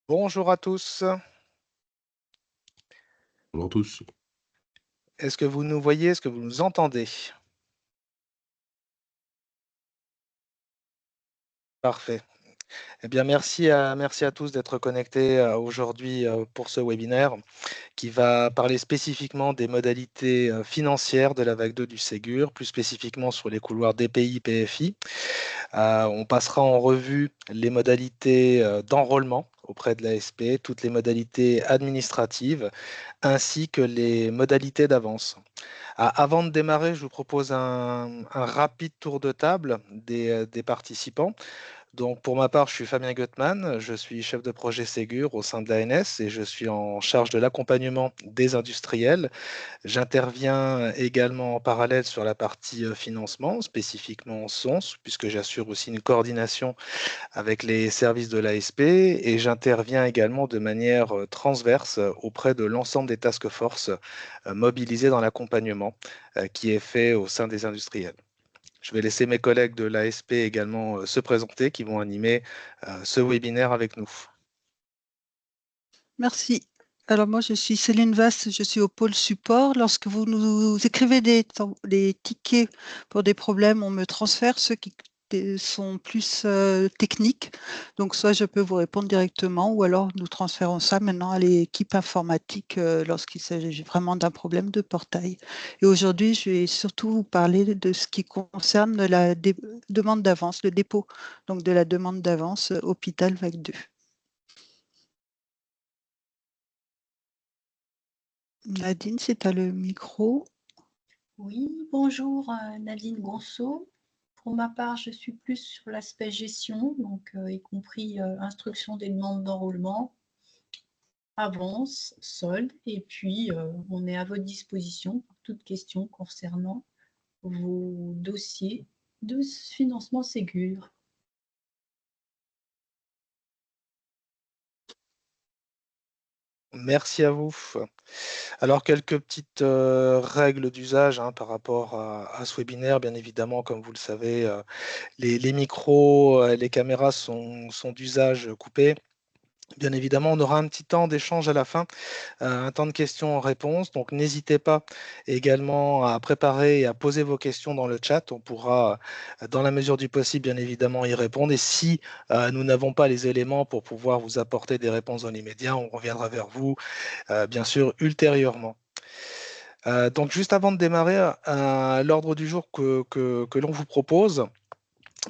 Bonjour à tous. Bonjour tous. Est-ce que vous nous voyez? Est-ce que vous nous entendez? Parfait. Eh bien, merci à tous d'être connectés aujourd'hui pour ce webinaire qui va parler spécifiquement des modalités financières de la vague 2 du Ségur, plus spécifiquement sur les couloirs DPI, PFI. On passera en revue les modalités d'enrôlement auprès de l'ASP, toutes les modalités administratives, ainsi que les modalités d'avance. Avant de démarrer, je vous propose un rapide tour de table des participants. Donc, pour ma part, je suis Fabien Gottman, je suis chef de projet Ségur au sein de l'ANS et je suis en charge de l'accompagnement des industriels. J'interviens également en parallèle sur la partie financement, spécifiquement en SONS, puisque j'assure aussi une coordination avec les services de l'ASP et j'interviens également de manière transverse auprès de l'ensemble des task force mobilisés dans l'accompagnement qui est fait au sein des industriels. Je vais laisser mes collègues de l'ASP également se présenter, qui vont animer ce webinaire avec nous. Merci. Alors moi, je suis Céline Vaste, je suis au pôle support. Lorsque vous nous écrivez des tickets pour des problèmes, on me transfère ceux qui sont plus techniques. Donc soit je peux vous répondre directement ou alors nous transférons ça maintenant à l'équipe informatique lorsqu'il s'agit vraiment d'un problème de portail. Et aujourd'hui, je vais surtout vous parler de ce qui concerne la demande d'avance, le dépôt donc de la demande d'avance hôpital vague 2. Nadine, c'est à le micro. Oui, bonjour Nadine Gonceau. Pour ma part, je suis plus sur l'aspect gestion, donc y compris instruction des demandes d'enrôlement, avance, solde, et puis on est à votre disposition pour toute question concernant vos dossiers de financement Ségur. Merci à vous. Alors, quelques petites règles d'usage par rapport à ce webinaire. Bien évidemment, comme vous le savez, les micros, les caméras sont d'usage coupé. Bien évidemment, on aura un petit temps d'échange à la fin, un temps de questions-réponses. Donc, n'hésitez pas également à préparer et à poser vos questions dans le chat. On pourra, dans la mesure du possible, bien évidemment, y répondre. Et si nous n'avons pas les éléments pour pouvoir vous apporter des réponses dans l'immédiat, on reviendra vers vous, bien sûr, ultérieurement. Donc, juste avant de démarrer, l'ordre du jour que l'on vous propose.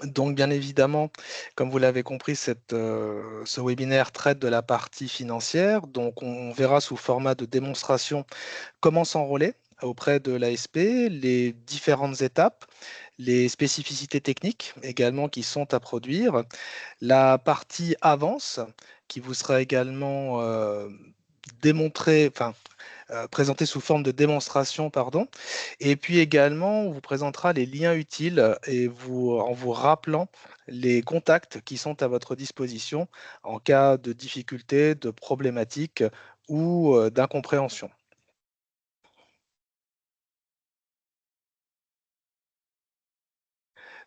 Donc, bien évidemment, comme vous l'avez compris, ce webinaire traite de la partie financière. Donc, on verra sous format de démonstration comment s'enrôler auprès de l'ASP, les différentes étapes, les spécificités techniques également qui sont à produire, la partie avance qui vous sera également démontrée, enfin, présentée sous forme de démonstration, pardon. Et puis également, on vous présentera les liens utiles et en vous rappelant les contacts qui sont à votre disposition en cas de difficulté, de problématique ou d'incompréhension.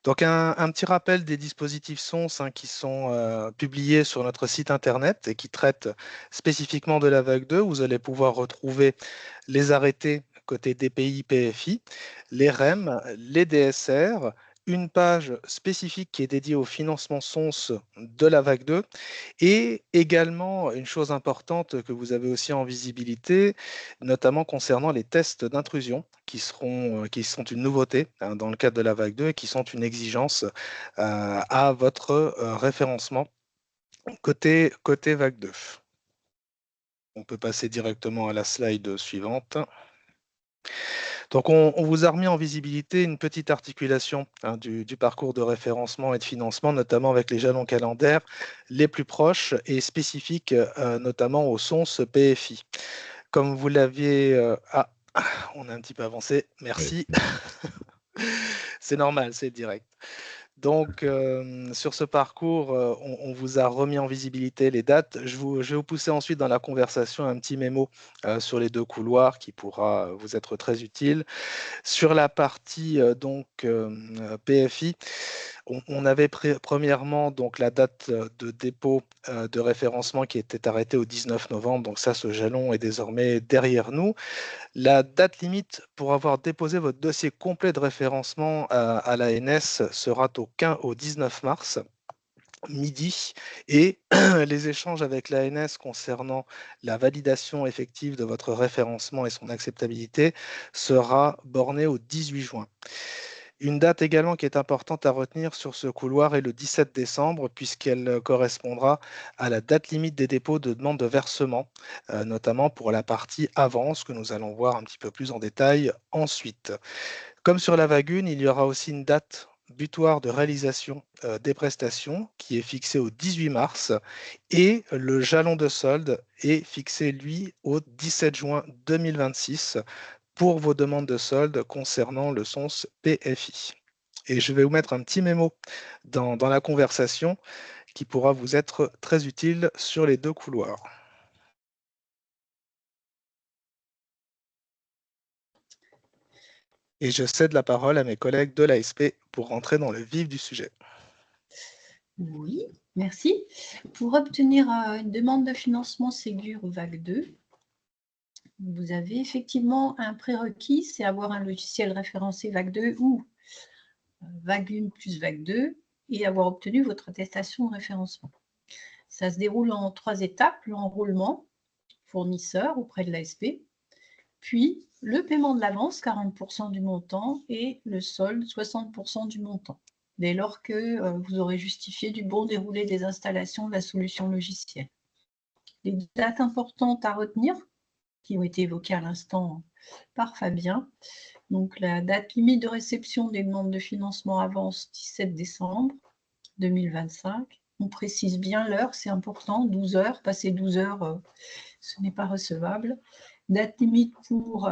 Donc un petit rappel des dispositifs SONS qui sont publiés sur notre site internet et qui traitent spécifiquement de la vague 2. Vous allez pouvoir retrouver les arrêtés côté DPI, PFI, les REM, les DSR, une page spécifique qui est dédiée au financement SONS de la vague 2 et également une chose importante que vous avez aussi en visibilité, notamment concernant les tests d'intrusion qui sont une nouveauté dans le cadre de la vague 2 et qui sont une exigence à votre référencement côté vague 2. On peut passer directement à la slide suivante. Donc, on vous a remis en visibilité une petite articulation du parcours de référencement et de financement, notamment avec les jalons calendaires les plus proches et spécifiques, notamment au SONS PFI. Comme vous l'aviez... on a un petit peu avancé, merci. C'est normal, c'est direct. Donc, sur ce parcours, on vous a remis en visibilité les dates. Je vais vous pousser ensuite dans la conversation un petit mémo sur les deux couloirs qui pourra vous être très utile. Sur la partie PFI, on avait premièrement donc la date de dépôt de référencement qui était arrêtée au 19 novembre, donc ça, ce jalon est désormais derrière nous. La date limite pour avoir déposé votre dossier complet de référencement à l'ANS sera au 19 mars midi, et les échanges avec l'ANS concernant la validation effective de votre référencement et son acceptabilité sera borné au 18 juin. Une date également qui est importante à retenir sur ce couloir est le 17 décembre, puisqu'elle correspondra à la date limite des dépôts de demande de versement, notamment pour la partie avance que nous allons voir un petit peu plus en détail ensuite. Comme sur la vague 1, il y aura aussi une date butoir de réalisation des prestations qui est fixée au 18 mars, et le jalon de solde est fixé, lui, au 17 juin 2026 pour vos demandes de solde concernant le SONS PFI. Et je vais vous mettre un petit mémo dans la conversation qui pourra vous être très utile sur les deux couloirs. Et je cède la parole à mes collègues de l'ASP pour rentrer dans le vif du sujet. Oui, merci. Pour obtenir une demande de financement Ségur vague 2, vous avez effectivement un prérequis, c'est avoir un logiciel référencé vague 2 ou vague 1 plus vague 2 et avoir obtenu votre attestation de référencement. Ça se déroule en 3 étapes: l'enrôlement fournisseur auprès de l'ASP, puis le paiement de l'avance, 40% du montant, et le solde, 60% du montant, dès lors que vous aurez justifié du bon déroulé des installations de la solution logicielle. Les dates importantes à retenir, qui ont été évoquées à l'instant par Fabien. Donc la date limite de réception des demandes de financement avance 17 décembre 2025. On précise bien l'heure, c'est important, 12 heures. Passer 12 heures, ce n'est pas recevable. Date limite pour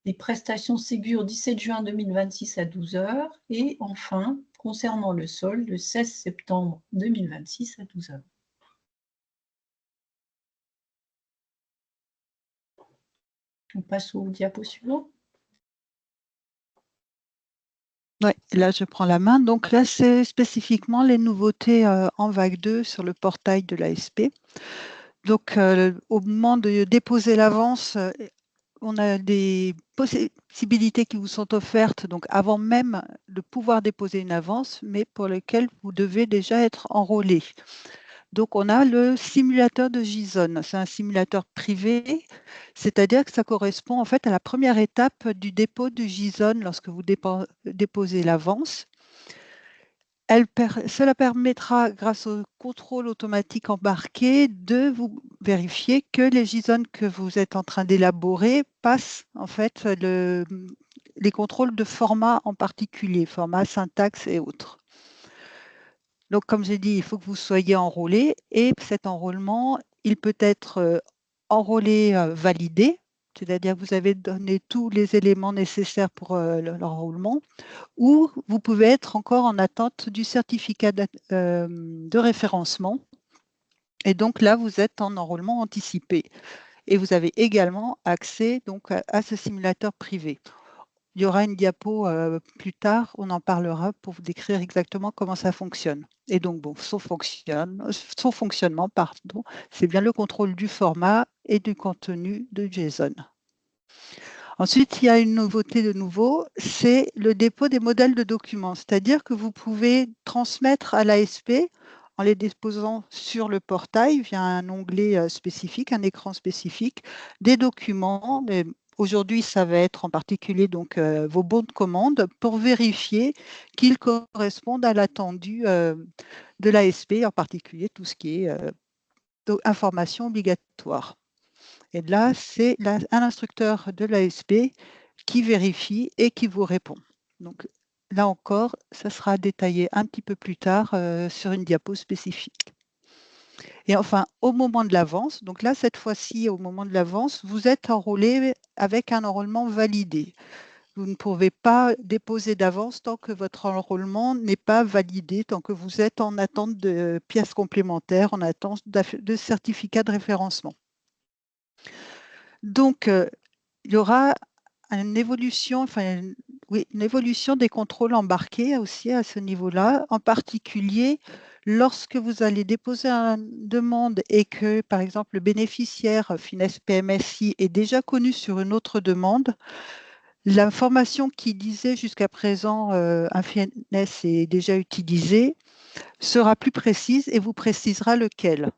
les prestations Ségur 17 juin 2026 à 12 heures. Et enfin, concernant le solde, le 16 septembre 2026 à 12 heures. On passe au diapo suivant. Oui, là, je prends la main. Donc là, c'est spécifiquement les nouveautés en vague 2 sur le portail de l'ASP. Donc, au moment de déposer l'avance, on a des possibilités qui vous sont offertes donc avant même de pouvoir déposer une avance, mais pour lesquelles vous devez déjà être enrôlé. Donc, on a le simulateur de JSON. C'est un simulateur privé, c'est-à-dire que ça correspond en fait à la première étape du dépôt de JSON lorsque vous déposez l'avance. Cela permettra, grâce au contrôle automatique embarqué, de vous vérifier que les JSON que vous êtes en train d'élaborer passent en fait les contrôles de format en particulier, format, syntaxe et autres. Donc, comme j'ai dit, il faut que vous soyez enrôlé, et cet enrôlement, il peut être enrôlé validé, c'est-à-dire que vous avez donné tous les éléments nécessaires pour l'enrôlement, ou vous pouvez être encore en attente du certificat de référencement. Et donc là, vous êtes en enrôlement anticipé. Et vous avez également accès donc, à ce simulateur privé. Il y aura une diapo plus tard, on en parlera pour vous décrire exactement comment ça fonctionne. Et donc, bon, son fonctionnement, c'est bien le contrôle du format et du contenu de JSON. Ensuite, il y a une nouveauté de nouveau, c'est le dépôt des modèles de documents. C'est-à-dire que vous pouvez transmettre à l'ASP, en les déposant sur le portail via un onglet spécifique, un écran spécifique, des documents. Aujourd'hui, ça va être en particulier donc, vos bons de commande pour vérifier qu'ils correspondent à l'attendu de l'ASP, en particulier tout ce qui est information obligatoire. Et là, c'est un instructeur de l'ASP qui vérifie et qui vous répond. Donc là encore, ça sera détaillé un petit peu plus tard sur une diapo spécifique. Et enfin, au moment de l'avance, donc là, cette fois-ci, au moment de l'avance, vous êtes enrôlé avec un enrôlement validé. Vous ne pouvez pas déposer d'avance tant que votre enrôlement n'est pas validé, tant que vous êtes en attente de pièces complémentaires, en attente de certificat de référencement. Donc, il y aura une évolution, enfin, Oui, une évolution des contrôles embarqués aussi à ce niveau-là, en particulier lorsque vous allez déposer une demande et que, par exemple, le bénéficiaire Finesse PMSI est déjà connu sur une autre demande, l'information qui disait jusqu'à présent un Finesse est déjà utilisé sera plus précise et vous précisera lequel.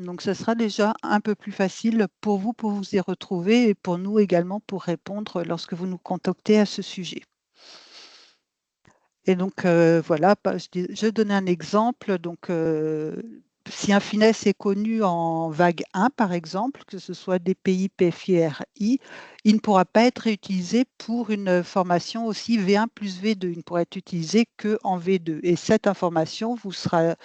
Donc, ce sera déjà un peu plus facile pour vous y retrouver et pour nous également pour répondre lorsque vous nous contactez à ce sujet. Et donc, voilà, je donnais un exemple. Donc, si un Finesse est connu en vague 1, par exemple, que ce soit DPI, PFI, RI, il ne pourra pas être réutilisé pour une formation aussi V1 plus V2. Il ne pourra être utilisé qu'en V2. Et cette information vous sera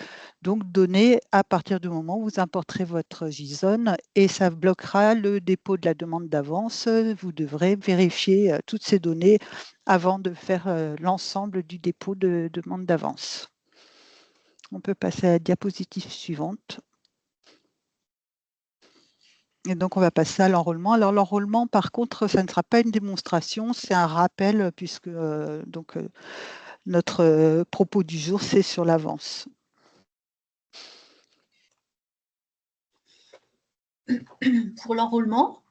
donc donnée à partir du moment où vous importerez votre JSON et ça bloquera le dépôt de la demande d'avance. Vous devrez vérifier toutes ces données avant de faire l'ensemble du dépôt de demande d'avance. On peut passer à la diapositive suivante. Et donc, on va passer à l'enrôlement. Alors, l'enrôlement, par contre, ça ne sera pas une démonstration, c'est un rappel, puisque notre propos du jour, c'est sur l'avance. Pour l'enrôlement,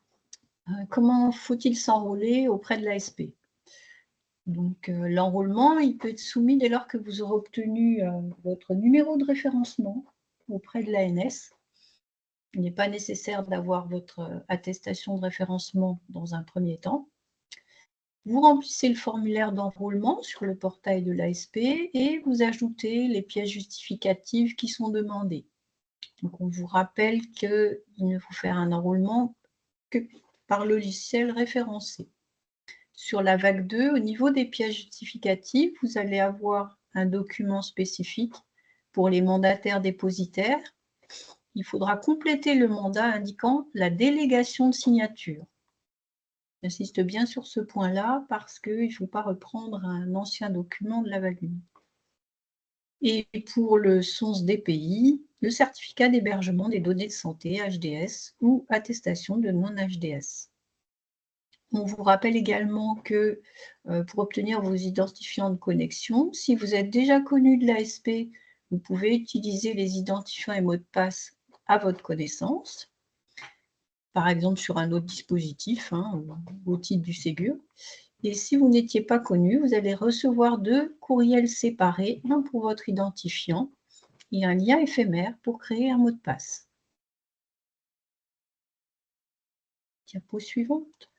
comment faut-il s'enrôler auprès de l'ASP? Donc, l'enrôlement, il peut être soumis dès lors que vous aurez obtenu votre numéro de référencement auprès de l'ANS. Il n'est pas nécessaire d'avoir votre attestation de référencement dans un premier temps. Vous remplissez le formulaire d'enrôlement sur le portail de l'ASP et vous ajoutez les pièces justificatives qui sont demandées. Donc, on vous rappelle qu'il ne faut faire un enrôlement que par le logiciel référencé. Sur la vague 2, au niveau des pièces justificatives, vous allez avoir un document spécifique pour les mandataires dépositaires. Il faudra compléter le mandat indiquant la délégation de signature. J'insiste bien sur ce point-là parce qu'il ne faut pas reprendre un ancien document de la vague 1. Et pour le SONS DPI, le certificat d'hébergement des données de santé, HDS, ou attestation de non-HDS. On vous rappelle également que pour obtenir vos identifiants de connexion, si vous êtes déjà connu de l'ASP, vous pouvez utiliser les identifiants et mots de passe à votre connaissance, par exemple sur un autre dispositif, au titre du Ségur. Et si vous n'étiez pas connu, vous allez recevoir 2 courriels séparés, un pour votre identifiant et un lien éphémère pour créer un mot de passe. Diapo suivante.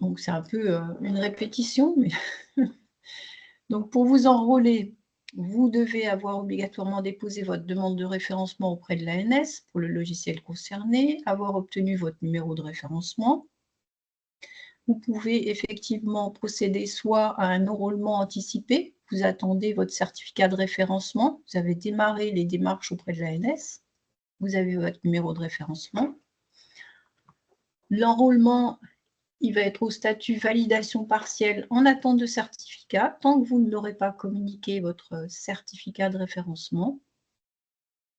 Donc, c'est un peu une répétition, mais donc pour vous enrôler, vous devez avoir obligatoirement déposé votre demande de référencement auprès de l'ANS pour le logiciel concerné, avoir obtenu votre numéro de référencement. Vous pouvez effectivement procéder soit à un enrôlement anticipé, vous attendez votre certificat de référencement, vous avez démarré les démarches auprès de l'ANS, vous avez votre numéro de référencement. L'enrôlement, il va être au statut validation partielle en attente de certificat, tant que vous n'aurez pas communiqué votre certificat de référencement.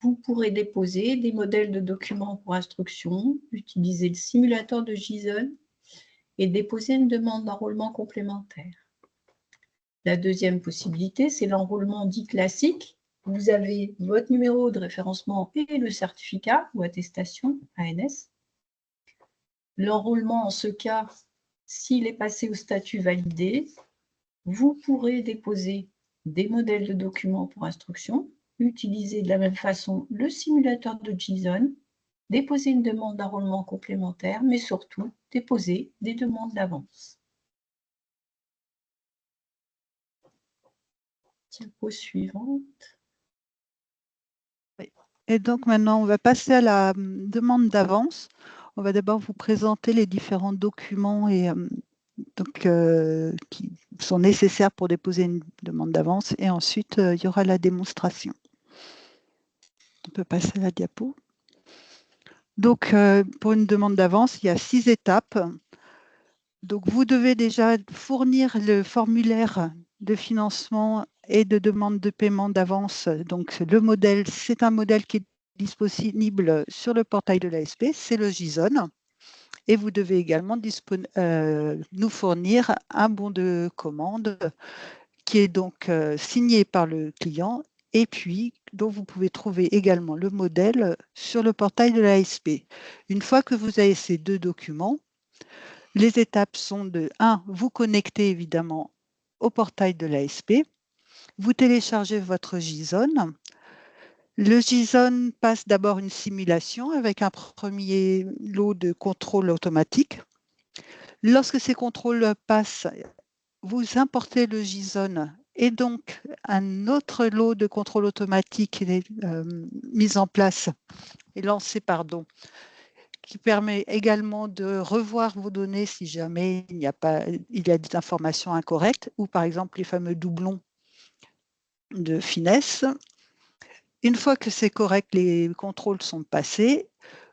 Vous pourrez déposer des modèles de documents pour instruction, utiliser le simulateur de JSON et déposer une demande d'enrôlement complémentaire. La deuxième possibilité, c'est l'enrôlement dit classique. Vous avez votre numéro de référencement et le certificat ou attestation ANS. L'enrôlement, en ce cas, s'il est passé au statut validé, vous pourrez déposer des modèles de documents pour instruction, utiliser de la même façon le simulateur de JSON, déposer une demande d'enrôlement complémentaire, mais surtout déposer des demandes d'avance. Diapo suivante. Et donc maintenant, on va passer à la demande d'avance. On va d'abord vous présenter les différents documents qui sont nécessaires pour déposer une demande d'avance et ensuite, il y aura la démonstration. On peut passer à la diapo. Donc, pour une demande d'avance, il y a 6 étapes. Donc, vous devez déjà fournir le formulaire de financement et de demande de paiement d'avance. Donc, le modèle, c'est un modèle qui est disponible sur le portail de l'ASP, c'est le JSON. Et vous devez également nous fournir un bon de commande qui est donc signé par le client et puis dont vous pouvez trouver également le modèle sur le portail de l'ASP. Une fois que vous avez ces deux documents, les étapes sont de 1, vous connecter évidemment au portail de l'ASP, vous téléchargez votre JSON. Le JSON passe d'abord une simulation avec un premier lot de contrôle automatique. Lorsque ces contrôles passent, vous importez le JSON et donc un autre lot de contrôle automatique est mis en place et lancé, qui permet également de revoir vos données si jamais il y a des informations incorrectes ou par exemple les fameux doublons de finesse. Une fois que c'est correct, les contrôles sont passés,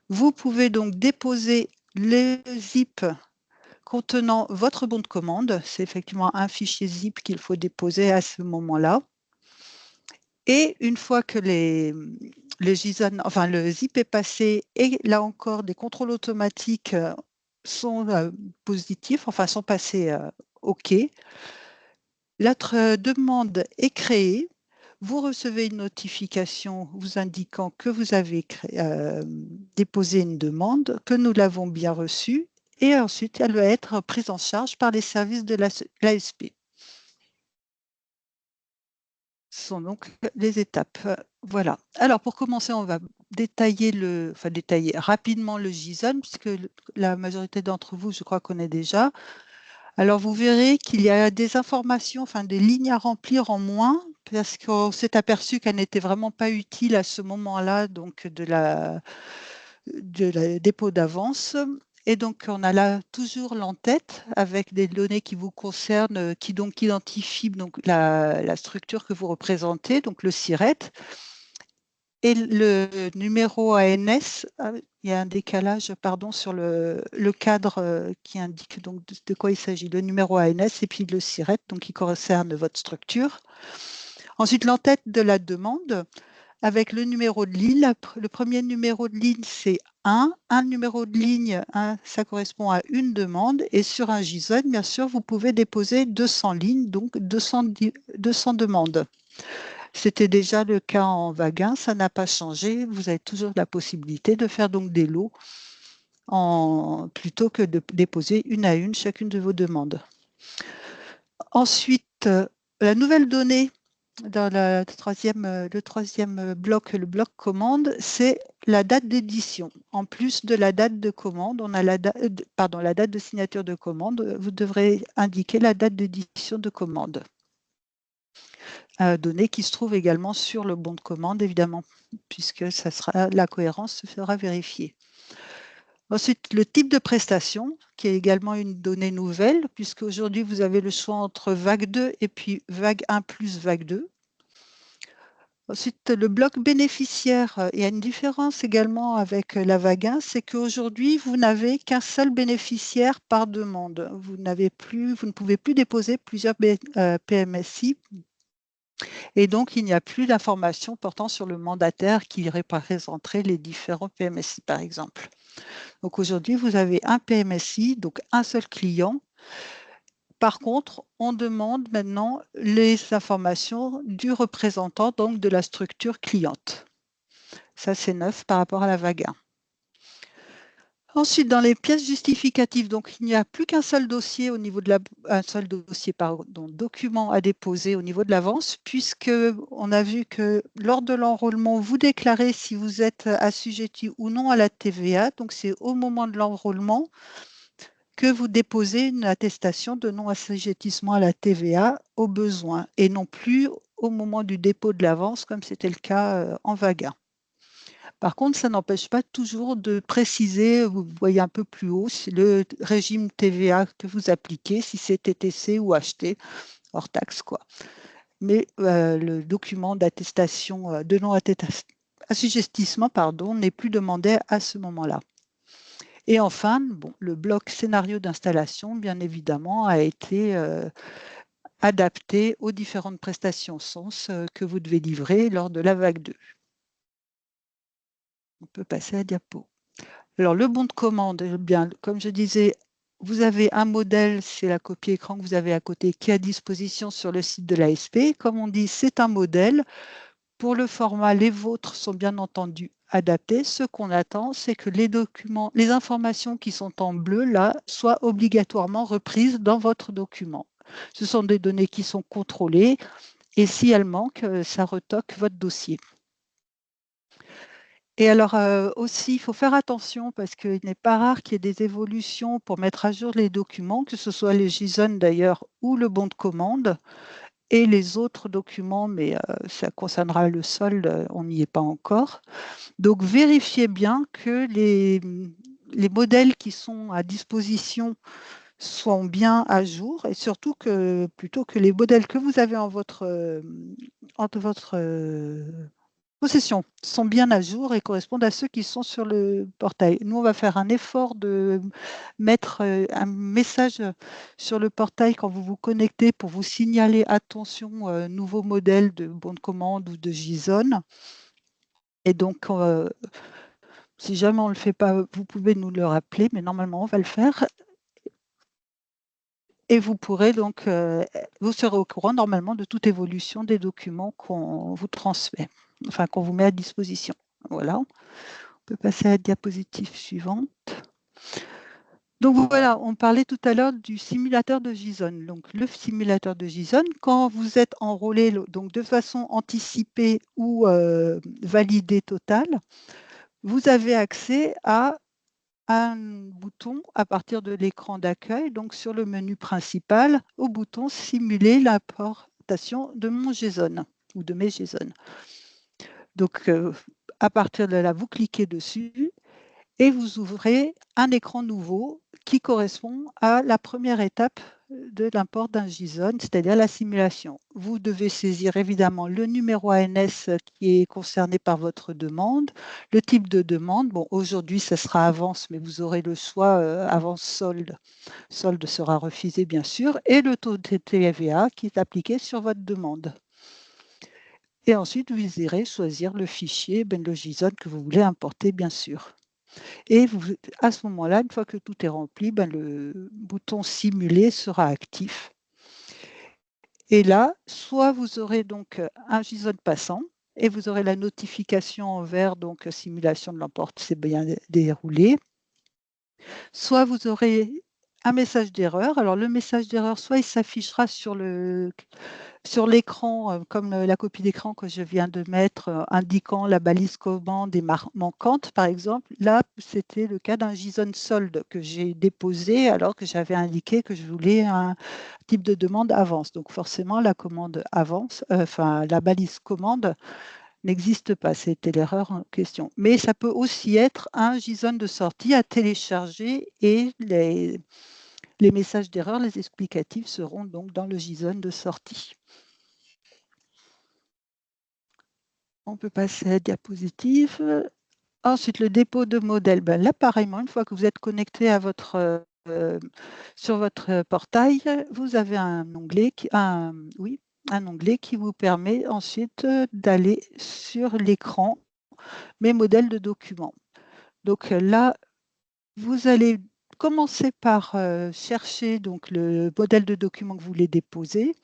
vous pouvez donc déposer les zip contenant votre bon de commande. C'est effectivement un fichier zip qu'il faut déposer à ce moment-là. Et une fois que le zip est passé et là encore des contrôles automatiques sont positifs, enfin sont passés OK, notre demande est créée. Vous recevez une notification vous indiquant que vous avez déposé une demande, que nous l'avons bien reçue, et ensuite elle va être prise en charge par les services de l'ASP. Ce sont donc les étapes. Voilà. Alors pour commencer, on va détailler rapidement le JSON, puisque la majorité d'entre vous, je crois, connaît déjà. Alors, vous verrez qu'il y a des informations, des lignes à remplir en moins, parce qu'on s'est aperçu qu'elles n'étaient vraiment pas utiles à ce moment-là, donc de la dépôt d'avance. Et donc, on a là toujours l'entête avec des données qui vous concernent, qui donc identifient donc, la structure que vous représentez, donc le SIRET. Et le numéro ANS, il y a un décalage, pardon, sur le cadre qui indique donc de quoi il s'agit. Le numéro ANS et puis le SIRET, donc qui concerne votre structure. Ensuite, l'entête de la demande avec le numéro de ligne. Le premier numéro de ligne, c'est 1. Un numéro de ligne, ça correspond à une demande. Et sur un JSON, bien sûr, vous pouvez déposer 200 lignes, donc 200 demandes. C'était déjà le cas en Vaguin, ça n'a pas changé. Vous avez toujours la possibilité de faire donc des lots plutôt que de déposer une à une chacune de vos demandes. Ensuite, la nouvelle donnée dans le troisième bloc, le bloc commande, c'est la date d'édition. En plus de la date de commande, on a la date de signature de commande. Vous devrez indiquer la date d'édition de commande. Données qui se trouvent également sur le bon de commande, évidemment, puisque la cohérence se fera vérifier. Ensuite, le type de prestation, qui est également une donnée nouvelle, puisque aujourd'hui, vous avez le choix entre vague 2 et puis vague 1 plus vague 2. Ensuite, le bloc bénéficiaire, il y a une différence également avec la vague 1, c'est qu'aujourd'hui, vous n'avez qu'un seul bénéficiaire par demande. Vous ne pouvez plus déposer plusieurs PMSI. Et donc, il n'y a plus d'informations portant sur le mandataire qui représenterait les différents PMSI, par exemple. Donc, aujourd'hui, vous avez un PMSI, donc un seul client. Par contre, on demande maintenant les informations du représentant, donc de la structure cliente. Ça, c'est neuf par rapport à la vague 1. Ensuite, dans les pièces justificatives, donc il n'y a plus qu'un seul dossier au niveau de document à déposer au niveau de l'avance, puisque on a vu que lors de l'enrôlement, vous déclarez si vous êtes assujetti ou non à la TVA. Donc, c'est au moment de l'enrôlement que vous déposez une attestation de non-assujettissement à la TVA au besoin, et non plus au moment du dépôt de l'avance, comme c'était le cas en vague 1. Par contre, ça n'empêche pas toujours de préciser, vous voyez un peu plus haut, le régime TVA que vous appliquez, si c'est TTC ou acheté, hors taxe, quoi. Mais le document d'attestation de non-assujettissement n'est plus demandé à ce moment-là. Et enfin, le bloc scénario d'installation, bien évidemment, a été adapté aux différentes prestations SONS que vous devez livrer lors de la vague 2. On peut passer à la diapo. Alors, le bon de commande, eh bien, comme je disais, vous avez un modèle, c'est la copie écran que vous avez à côté, qui est à disposition sur le site de l'ASP. Comme on dit, c'est un modèle. Pour le format, les vôtres sont bien entendu adaptés. Ce qu'on attend, c'est que les documents, les informations qui sont en bleu, là, soient obligatoirement reprises dans votre document. Ce sont des données qui sont contrôlées et si elles manquent, ça retoque votre dossier. Et alors aussi, il faut faire attention parce qu'il n'est pas rare qu'il y ait des évolutions pour mettre à jour les documents, que ce soit les JSON d'ailleurs ou le bon de commande et les autres documents, mais ça concernera le solde, on n'y est pas encore. Donc vérifiez bien que les modèles qui sont à disposition sont bien à jour et surtout que plutôt que les modèles que vous avez en votre possession sont bien à jour et correspondent à ceux qui sont sur le portail. Nous, on va faire un effort de mettre un message sur le portail quand vous vous connectez pour vous signaler attention, nouveau modèle de bon de commande ou de JSON. Et donc, si jamais on ne le fait pas, vous pouvez nous le rappeler, mais normalement, on va le faire. Et vous pourrez donc, vous serez au courant normalement de toute évolution des documents qu'on vous transmet, enfin qu'on vous met à disposition. Voilà, on peut passer à la diapositive suivante. Donc voilà, on parlait tout à l'heure du simulateur de JSON. Donc le simulateur de JSON, quand vous êtes enrôlé donc de façon anticipée ou validée totale, vous avez accès à un bouton à partir de l'écran d'accueil, donc sur le menu principal, au bouton simuler l'importation de mon JSON ou de mes JSON. Donc à partir de là, vous cliquez dessus et vous ouvrez un écran nouveau qui correspond à la première étape de l'import d'un JSON, c'est-à-dire la simulation. Vous devez saisir évidemment le numéro ANS qui est concerné par votre demande, le type de demande. Bon, aujourd'hui, ça sera avance, mais vous aurez le choix avance solde. Solde sera refusé, bien sûr, et le taux de TVA qui est appliqué sur votre demande. Et ensuite, vous irez choisir le fichier, le JSON que vous voulez importer, bien sûr. Et à ce moment-là, une fois que tout est rempli, le bouton simuler sera actif. Et là, soit vous aurez donc un JSON passant et vous aurez la notification en vert, donc simulation de l'emporte, c'est bien déroulé. Soit vous aurez un message d'erreur. Alors le message d'erreur, soit il s'affichera sur l'écran, comme la copie d'écran que je viens de mettre, indiquant la balise commande et manquante, par exemple. Là, c'était le cas d'un JSON solde que j'ai déposé alors que j'avais indiqué que je voulais un type de demande avance. Donc forcément, la commande avance, la balise commande n'existe pas. C'était l'erreur en question. Mais ça peut aussi être un JSON de sortie à télécharger et les messages d'erreur, les explicatifs seront donc dans le JSON de sortie. On peut passer à la diapositive. Ensuite, le dépôt de modèle. Là, pareillement, une fois que vous êtes connecté à sur votre portail, vous avez un onglet qui vous permet ensuite d'aller sur l'écran Mes modèles de documents. Donc là, vous allez commencer par chercher donc, le modèle de document que vous voulez déposer.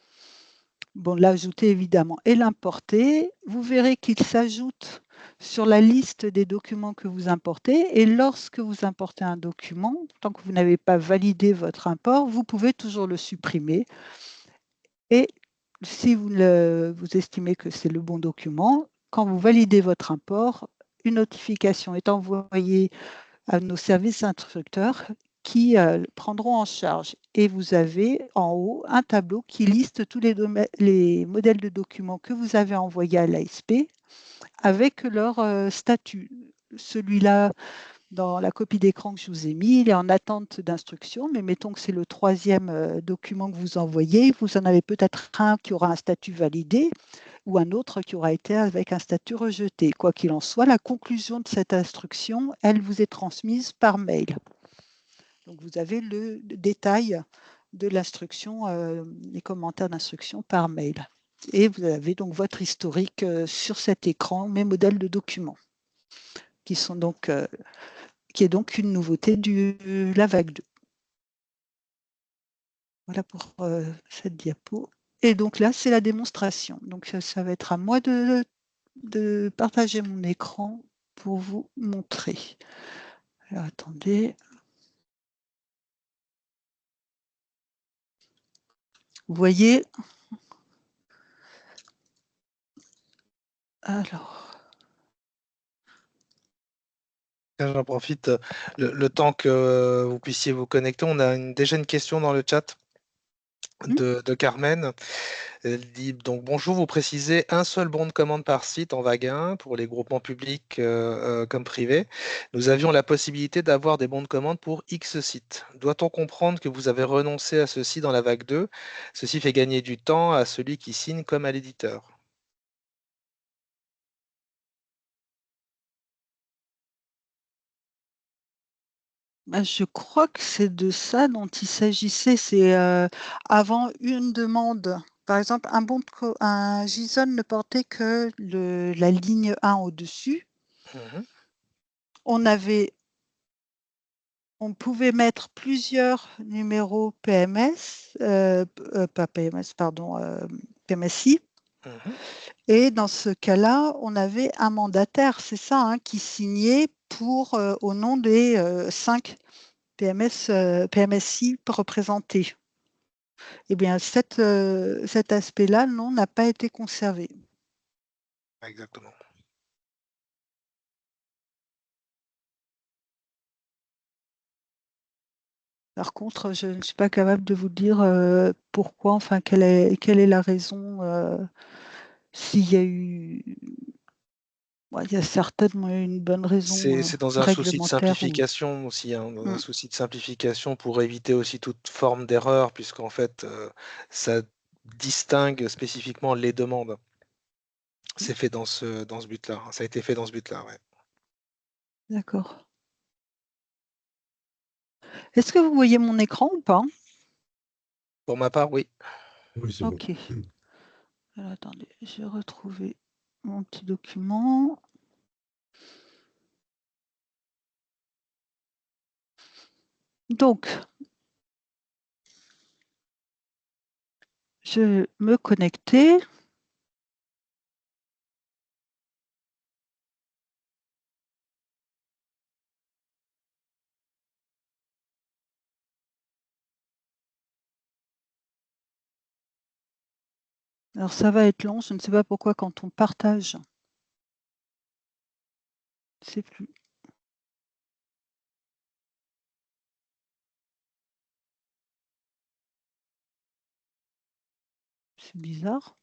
Bon, l'ajouter évidemment et l'importer. Vous verrez qu'il s'ajoute sur la liste des documents que vous importez. Et lorsque vous importez un document, tant que vous n'avez pas validé votre import, vous pouvez toujours le supprimer. Et si vous estimez que c'est le bon document, quand vous validez votre import, une notification est envoyée à nos services instructeurs qui prendront en charge. Et vous avez en haut un tableau qui liste tous les modèles de documents que vous avez envoyés à l'ASP avec leur statut. Celui-là, dans la copie d'écran que je vous ai mis, il est en attente d'instruction, mais mettons que c'est le troisième document que vous envoyez, vous en avez peut-être un qui aura un statut validé ou un autre qui aura été avec un statut rejeté. Quoi qu'il en soit, la conclusion de cette instruction, elle vous est transmise par mail. Donc, vous avez le détail de l'instruction, les commentaires d'instruction par mail. Et vous avez donc votre historique sur cet écran, mes modèles de documents. qui est donc une nouveauté de la vague 2. Voilà pour cette diapo. Et donc là, c'est la démonstration. Donc ça va être à moi de partager mon écran pour vous montrer. Alors, attendez. Vous voyez? Alors. J'en profite le temps que vous puissiez vous connecter. On a déjà une question dans le chat de Carmen. Elle dit donc bonjour, vous précisez un seul bon de commande par site en vague 1 pour les groupements publics comme privés. Nous avions la possibilité d'avoir des bons de commande pour X sites. Doit-on comprendre que vous avez renoncé à ceci dans la vague 2? Ceci fait gagner du temps à celui qui signe comme à l'éditeur. Je crois que c'est de ça dont il s'agissait. C'est avant une demande. Par exemple, un JSON ne portait que la ligne 1 au-dessus. Mhm, On pouvait mettre plusieurs numéros PMS, pas PMS, pardon, PMSI. mhm. Et dans ce cas-là, on avait un mandataire, c'est ça, hein, qui signait au nom des 5 PMSI représentés. Eh bien, cet aspect-là, non, n'a pas été conservé. Exactement. Par contre, je ne suis pas capable de vous dire pourquoi, enfin, quelle est la raison, s'il y a eu. Ouais, il y a certainement une bonne raison C'est dans un souci de réglementaire ou. simplification aussi, hein, dans un Mm. souci de simplification pour éviter aussi toute forme d'erreur, puisqu'en fait, ça distingue spécifiquement les demandes. C'est fait dans ce but-là. Ça a été fait dans ce but-là, ouais. D'accord. Est-ce que vous voyez mon écran ou pas? Pour ma part, oui. Oui, c'est bon. Ok. Alors, attendez, j'ai retrouvé mon petit document. Donc, je vais me connecter. Alors, ça va être long. Je ne sais pas pourquoi quand on partage, c'est plus. C'est bizarre.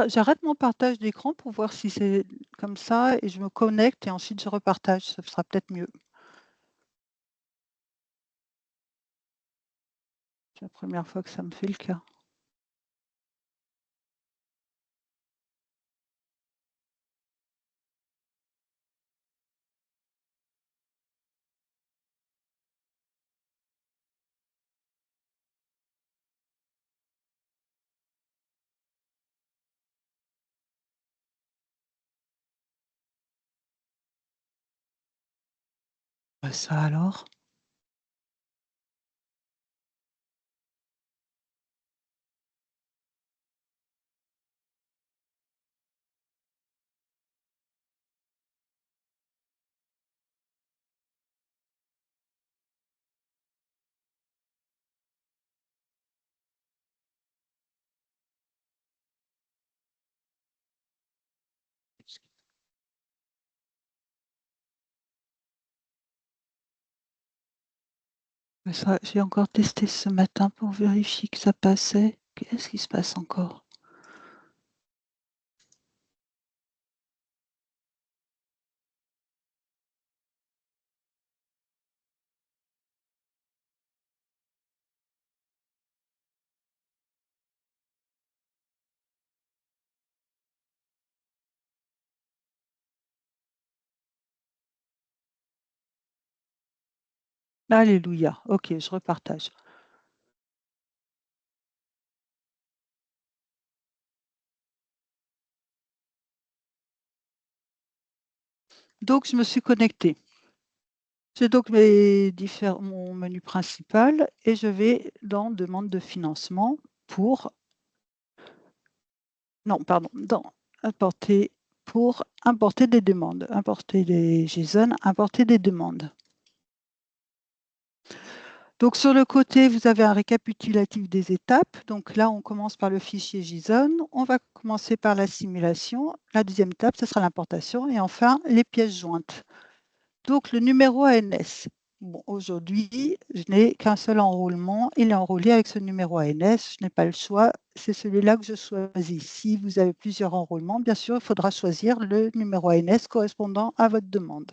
J'arrête mon partage d'écran pour voir si c'est comme ça et je me connecte et ensuite je repartage. Ça sera peut-être mieux. C'est la première fois que ça me fait le cas. Ça alors? J'ai encore testé ce matin pour vérifier que ça passait. Qu'est-ce qui se passe encore? Alléluia. OK, je repartage. Donc, je me suis connectée. J'ai donc mon menu principal et je vais dans demande de financement pour non, pardon, dans importer pour importer des demandes, importer des JSON, importer des demandes. Donc sur le côté, vous avez un récapitulatif des étapes. Donc là, on commence par le fichier JSON. On va commencer par la simulation. La deuxième étape, ce sera l'importation. Et enfin, les pièces jointes. Donc le numéro ANS. Bon, aujourd'hui, je n'ai qu'un seul enrôlement. Il est enrôlé avec ce numéro ANS. Je n'ai pas le choix. C'est celui-là que je choisis. Si vous avez plusieurs enrôlements, bien sûr, il faudra choisir le numéro ANS correspondant à votre demande.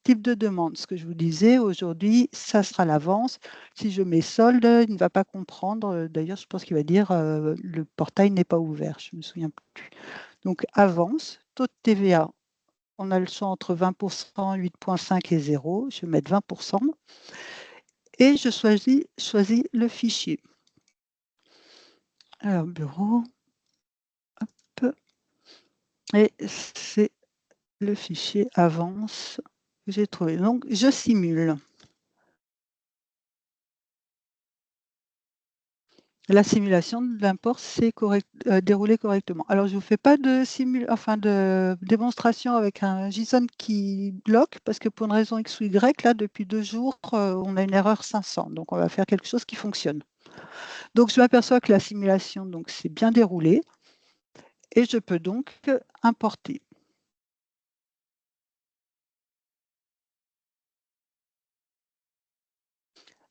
Type de demande, ce que je vous disais, aujourd'hui, ça sera l'avance. Si je mets solde, il ne va pas comprendre. D'ailleurs, je pense qu'il va dire le portail n'est pas ouvert. Je ne me souviens plus. Donc, avance, taux de TVA. On a le choix entre 20%, 8,5 et 0. Je vais mettre 20%. Et je choisis le fichier. Alors, bureau. Hop. Et c'est le fichier avance que j'ai trouvé. Donc, je simule. La simulation de l'import s'est déroulée correctement. Alors, je ne vous fais pas de démonstration avec un JSON qui bloque, parce que pour une raison X ou Y, là, depuis 2 jours, on a une erreur 500. Donc, on va faire quelque chose qui fonctionne. Donc, je m'aperçois que la simulation s'est bien déroulée et je peux donc importer.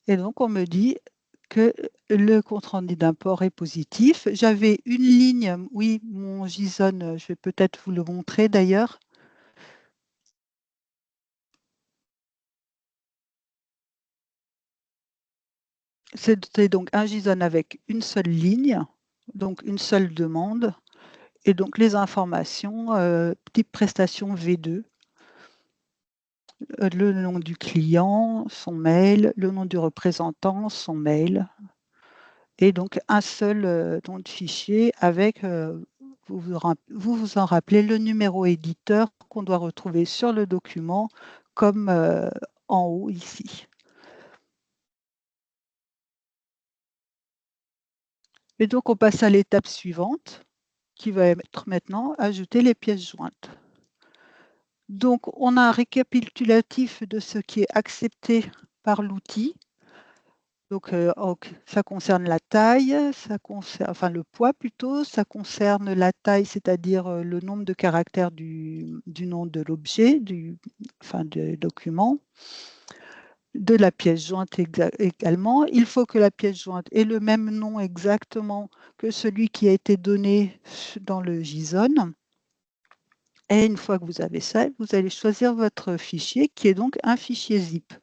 Et donc, on me dit que le compte-rendu d'import est positif. J'avais une ligne, oui, mon JSON, je vais peut-être vous le montrer d'ailleurs. C'était donc un JSON avec une seule ligne, donc une seule demande, et donc les informations type prestation V2, le nom du client, son mail, le nom du représentant, son mail, et donc un seul nom de fichier avec, vous vous en rappelez, le numéro éditeur qu'on doit retrouver sur le document comme en haut ici. Et donc on passe à l'étape suivante qui va être maintenant ajouter les pièces jointes. Donc on a un récapitulatif de ce qui est accepté par l'outil. Donc, ça concerne la taille, ça concerne, enfin le poids plutôt, ça concerne la taille, c'est-à-dire le nombre de caractères du nom de l'objet, du document, de la pièce jointe également. Il faut que la pièce jointe ait le même nom exactement que celui qui a été donné dans le JSON. Et une fois que vous avez ça, vous allez choisir votre fichier qui est donc un fichier zip.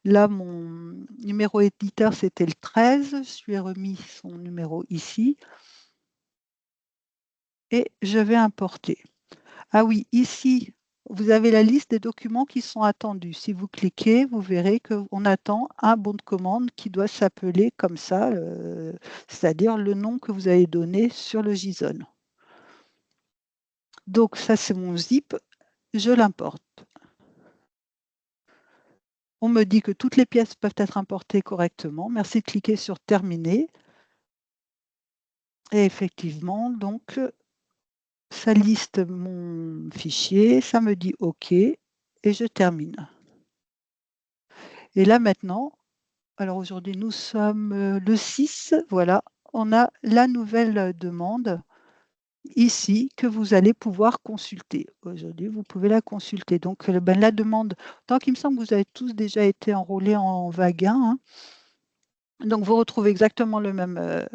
Là, mon numéro éditeur, c'était le 13. Je lui ai remis son numéro ici. Et je vais importer. Ah oui, ici, vous avez la liste des documents qui sont attendus. Si vous cliquez, vous verrez qu'on attend un bon de commande qui doit s'appeler comme ça, c'est-à-dire le nom que vous avez donné sur le JSON. Donc ça, c'est mon zip. Je l'importe. On me dit que toutes les pièces peuvent être importées correctement. Merci de cliquer sur Terminer. Et effectivement, donc, ça liste mon fichier, ça me dit OK et je termine. Et là maintenant, alors aujourd'hui nous sommes le 6, voilà, on a la nouvelle demande ici que vous allez pouvoir consulter. Aujourd'hui, vous pouvez la consulter. Donc la demande, tant qu'il me semble que vous avez tous déjà été enrôlés en vague 1, hein, donc vous retrouvez exactement le même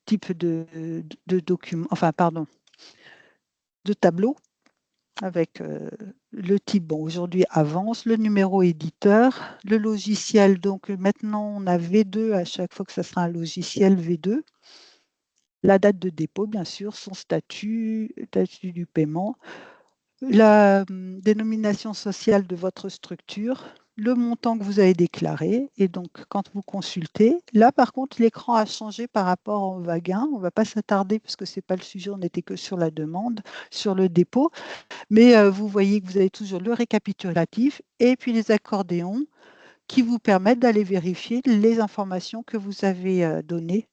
type de document, enfin pardon, de tableau avec le type, bon, aujourd'hui avance, le numéro éditeur, le logiciel, donc maintenant on a V2 à chaque fois que ça sera un logiciel V2, la date de dépôt bien sûr, son statut du paiement, la dénomination sociale de votre structure, le montant que vous avez déclaré. Et donc, quand vous consultez, là, par contre, l'écran a changé par rapport au vague 1. On ne va pas s'attarder parce que ce n'est pas le sujet, on n'était que sur la demande, sur le dépôt. Mais vous voyez que vous avez toujours le récapitulatif et puis les accordéons qui vous permettent d'aller vérifier les informations que vous avez données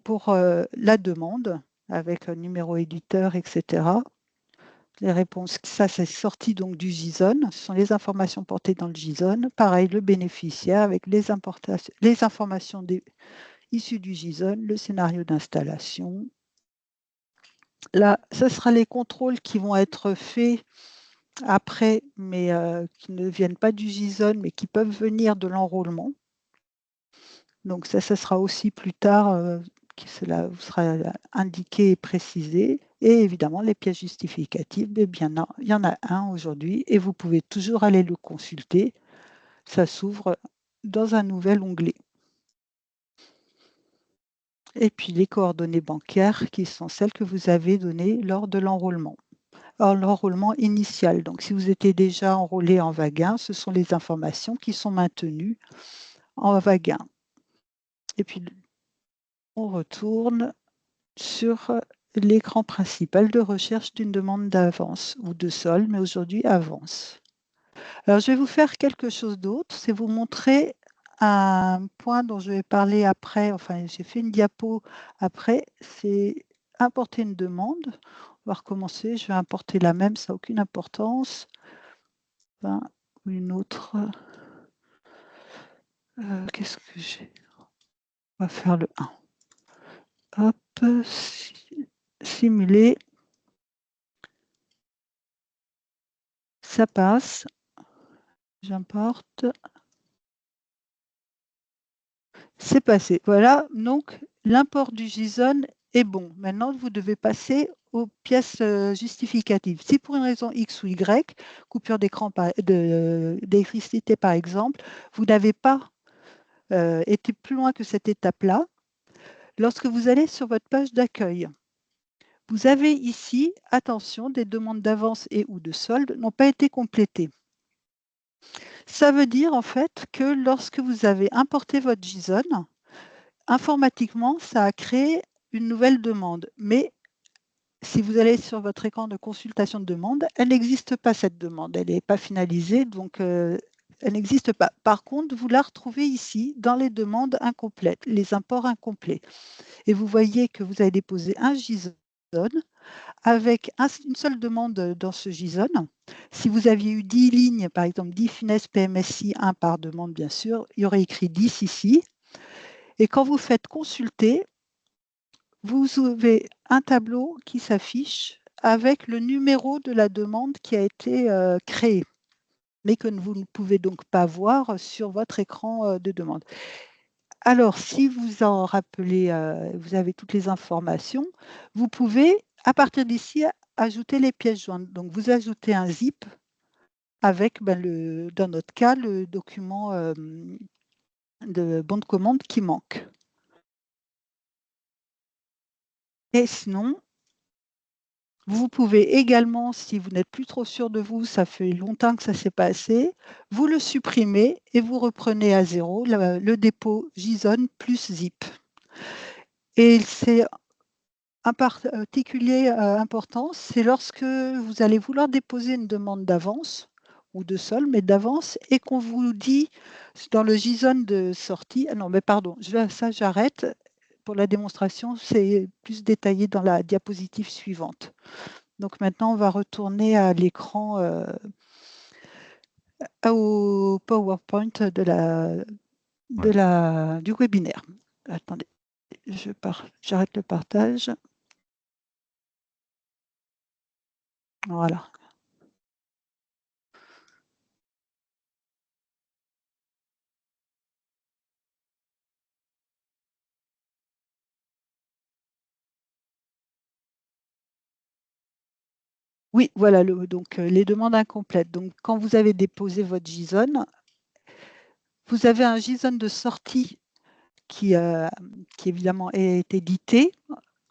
pour la demande avec un numéro éditeur, etc. Les réponses, ça c'est sorti donc du JSON, ce sont les informations portées dans le JSON. Pareil, le bénéficiaire avec les informations issues du JSON, le scénario d'installation. Là, ce sera les contrôles qui vont être faits après, mais qui ne viennent pas du JSON, mais qui peuvent venir de l'enrôlement. Donc ça sera aussi plus tard, cela vous sera indiqué et précisé. Et évidemment, les pièces justificatives, eh bien, il y en a un aujourd'hui et vous pouvez toujours aller le consulter. Ça s'ouvre dans un nouvel onglet. Et puis les coordonnées bancaires qui sont celles que vous avez données lors de l'enrôlement. Alors, l'enrôlement initial, donc si vous étiez déjà enrôlé en vague 1, ce sont les informations qui sont maintenues en vague 1. Et puis, on retourne sur l'écran principal de recherche d'une demande d'avance ou de solde, mais aujourd'hui avance. Alors, je vais vous faire quelque chose d'autre, c'est vous montrer un point dont je vais parler après, enfin, j'ai fait une diapo après, c'est importer une demande. On va recommencer, je vais importer la même, ça n'a aucune importance. Ou une autre. Qu'est-ce que j'ai? On va faire le 1. Hop, simuler. Ça passe. J'importe. C'est passé. Voilà, donc l'import du JSON est bon. Maintenant, vous devez passer aux pièces justificatives. Si pour une raison X ou Y, coupure d'électricité par exemple, vous n'avez pas été plus loin que cette étape-là, lorsque vous allez sur votre page d'accueil, vous avez ici, attention, des demandes d'avance et ou de solde n'ont pas été complétées. Ça veut dire en fait que lorsque vous avez importé votre JSON, informatiquement, ça a créé une nouvelle demande. Mais si vous allez sur votre écran de consultation de demande, elle n'existe pas cette demande. Elle n'est pas finalisée, donc elle n'existe pas. Par contre, vous la retrouvez ici dans les demandes incomplètes, les imports incomplets. Et vous voyez que vous avez déposé un JSON avec une seule demande dans ce JSON. Si vous aviez eu 10 lignes, par exemple 10 finesses PMSI, 1 par demande, bien sûr, il y aurait écrit 10 ici. Et quand vous faites consulter, vous avez un tableau qui s'affiche avec le numéro de la demande qui a été créée, mais que vous ne pouvez donc pas voir sur votre écran de demande. Alors, si vous en rappelez, vous avez toutes les informations, vous pouvez, à partir d'ici, ajouter les pièces jointes. Donc, vous ajoutez un zip avec, dans notre cas, le document de bon de commande qui manque. Et sinon, vous pouvez également, si vous n'êtes plus trop sûr de vous, ça fait longtemps que ça s'est passé, vous le supprimez et vous reprenez à 0 le dépôt JSON plus zip. Et c'est un particulier important, c'est lorsque vous allez vouloir déposer une demande d'avance ou de solde, mais d'avance, et qu'on vous dit dans le JSON de sortie, ah non, mais pardon, ça j'arrête. Pour la démonstration, c'est plus détaillé dans la diapositive suivante. Donc maintenant, on va retourner à l'écran, au PowerPoint du webinaire. Attendez, j'arrête le partage. Voilà. Oui, voilà, donc les demandes incomplètes. Donc, quand vous avez déposé votre JSON, vous avez un JSON de sortie qui évidemment est édité